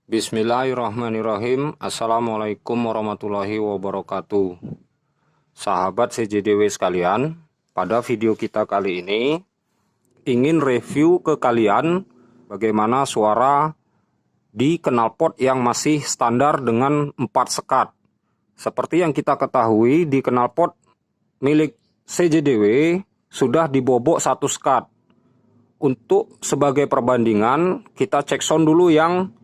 Bismillahirrahmanirrahim. Assalamualaikum warahmatullahi wabarakatuh. Sahabat CJDW sekalian, pada video kita kali ini ingin review ke kalian bagaimana suara di knalpot yang masih standar dengan 4 sekat. Seperti yang kita ketahui, di knalpot milik CJDW sudah dibobok 1 sekat. Untuk sebagai perbandingan, kita cek sound dulu yang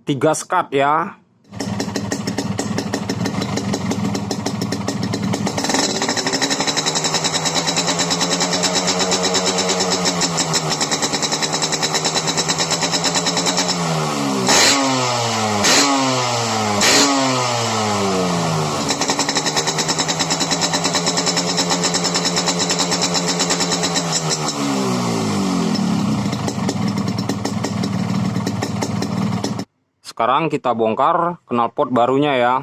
3 sekat ya. Sekarang kita bongkar knalpot barunya ya.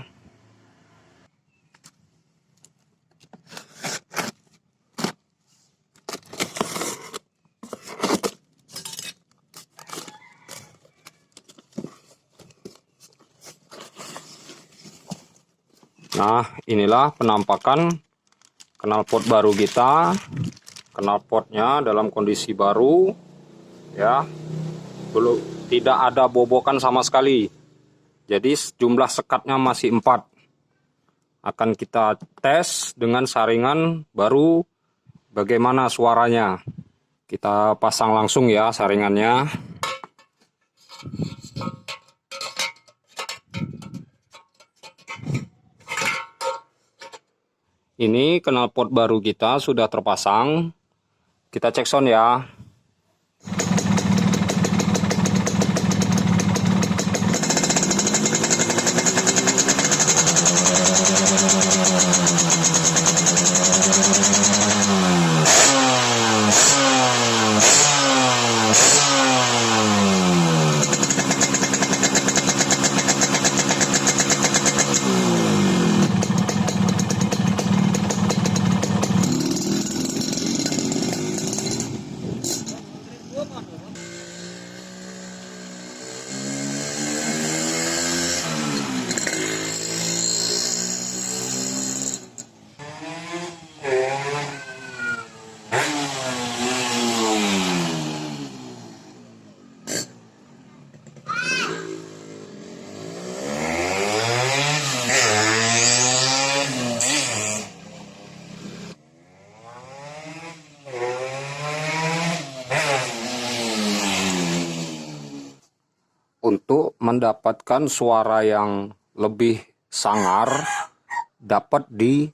Nah, inilah penampakan knalpot baru kita. Knalpotnya dalam kondisi baru ya. Belum, tidak ada bobokan sama sekali. Jadi jumlah sekatnya masih 4. Akan kita tes dengan saringan baru bagaimana suaranya. Kita pasang langsung ya saringannya. Ini knalpot baru kita sudah terpasang. Kita cek sound ya. Untuk mendapatkan suara yang lebih sangar, dapat di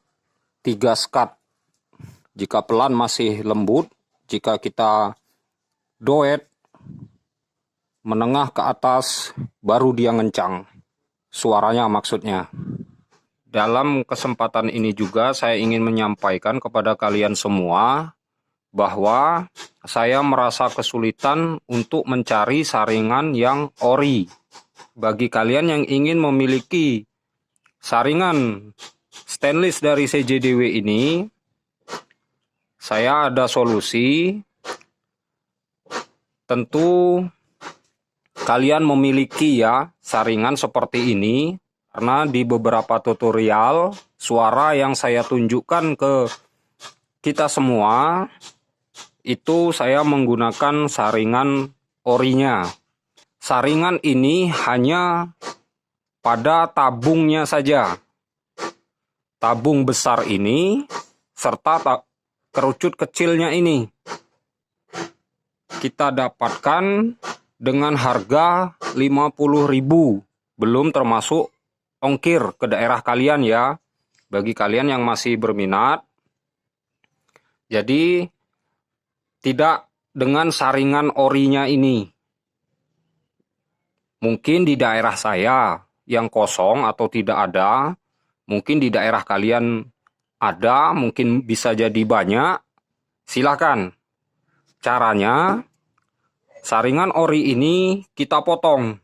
3 sekat. Jika pelan masih lembut, jika kita doet menengah ke atas, baru dia ngencang. Suaranya maksudnya. Dalam kesempatan ini juga saya ingin menyampaikan kepada kalian semua bahwa saya merasa kesulitan untuk mencari saringan yang ori. Bagi kalian yang ingin memiliki saringan stainless dari CJDW ini, saya ada solusi. Tentu kalian memiliki ya saringan seperti ini, karena di beberapa tutorial suara yang saya tunjukkan ke kita semua itu saya menggunakan saringan orinya. Saringan ini hanya pada tabungnya saja. Tabung besar ini serta kerucut kecilnya ini kita dapatkan dengan harga 50.000, belum termasuk ongkir ke daerah kalian ya. Bagi kalian yang masih berminat. Jadi tidak dengan saringan orinya ini. Mungkin di daerah saya yang kosong atau tidak ada, mungkin di daerah kalian ada, mungkin bisa jadi banyak. Silakan. Caranya, saringan ori ini kita potong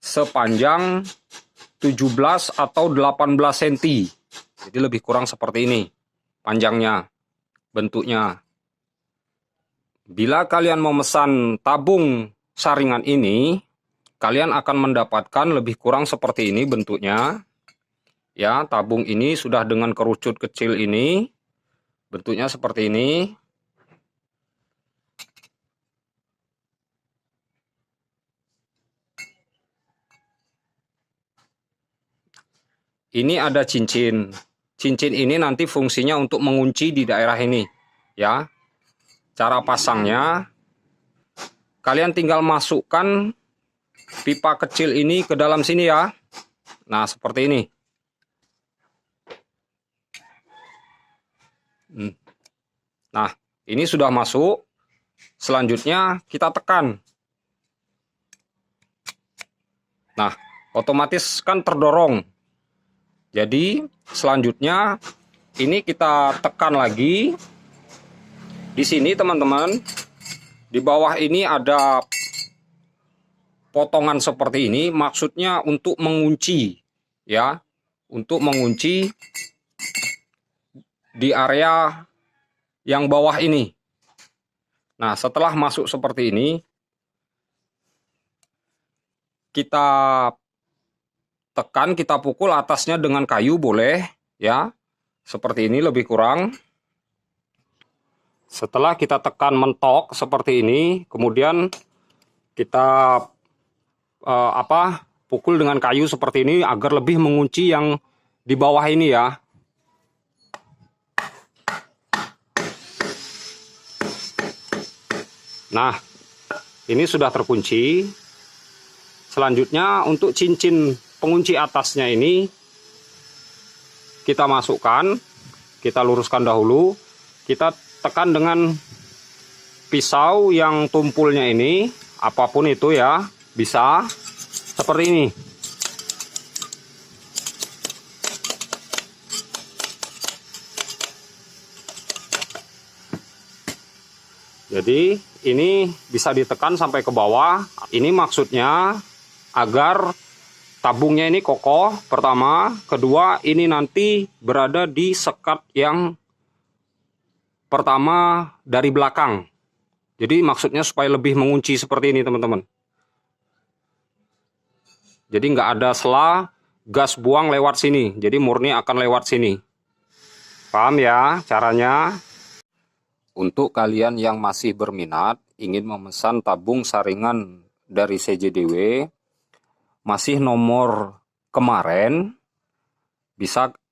sepanjang 17 atau 18 cm. Jadi lebih kurang seperti ini panjangnya, bentuknya. Bila kalian memesan tabung saringan ini, kalian akan mendapatkan lebih kurang seperti ini bentuknya. Ya, tabung ini sudah dengan kerucut kecil ini. Bentuknya seperti ini. Ini ada cincin. Cincin ini nanti fungsinya untuk mengunci di daerah ini. Ya. Cara pasangnya, kalian tinggal masukkan pipa kecil ini ke dalam sini ya. Nah, seperti ini. Nah, ini sudah masuk. Selanjutnya kita tekan. Nah, otomatis kan terdorong. Jadi, selanjutnya ini kita tekan lagi. Di sini teman-teman, di bawah ini ada potongan seperti ini, maksudnya untuk mengunci ya, untuk mengunci di area yang bawah ini. Nah, setelah masuk seperti ini, kita tekan, kita pukul atasnya dengan kayu boleh ya, seperti ini lebih kurang. Setelah kita tekan mentok seperti ini, kemudian kita pukul dengan kayu seperti ini agar lebih mengunci yang di bawah ini ya. Nah, ini sudah terkunci. Selanjutnya untuk cincin pengunci atasnya ini kita masukkan, kita luruskan dahulu, kita tekan dengan pisau yang tumpulnya ini, apapun itu ya, bisa seperti ini. Jadi ini bisa ditekan sampai ke bawah. Ini maksudnya agar tabungnya ini kokoh, pertama. Kedua, ini nanti berada di sekat yang pertama dari belakang. Jadi maksudnya supaya lebih mengunci seperti ini teman-teman. Jadi nggak ada sela gas buang lewat sini. Jadi murni akan lewat sini. Paham ya caranya? Untuk kalian yang masih berminat ingin memesan tabung saringan dari CJDW, masih nomor kemarin,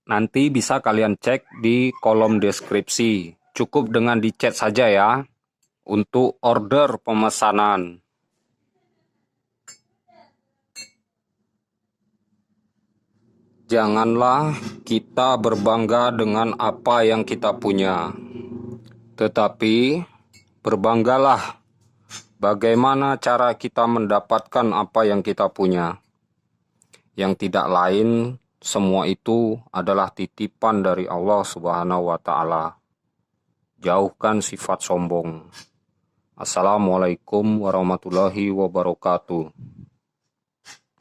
nanti bisa kalian cek di kolom deskripsi. Cukup dengan di-chat saja ya untuk order pemesanan. Janganlah kita berbangga dengan apa yang kita punya, tetapi berbanggalah bagaimana cara kita mendapatkan apa yang kita punya. Yang tidak lain, semua itu adalah titipan dari Allah Subhanahu wa Ta'ala. Jauhkan sifat sombong. Assalamualaikum warahmatullahi wabarakatuh.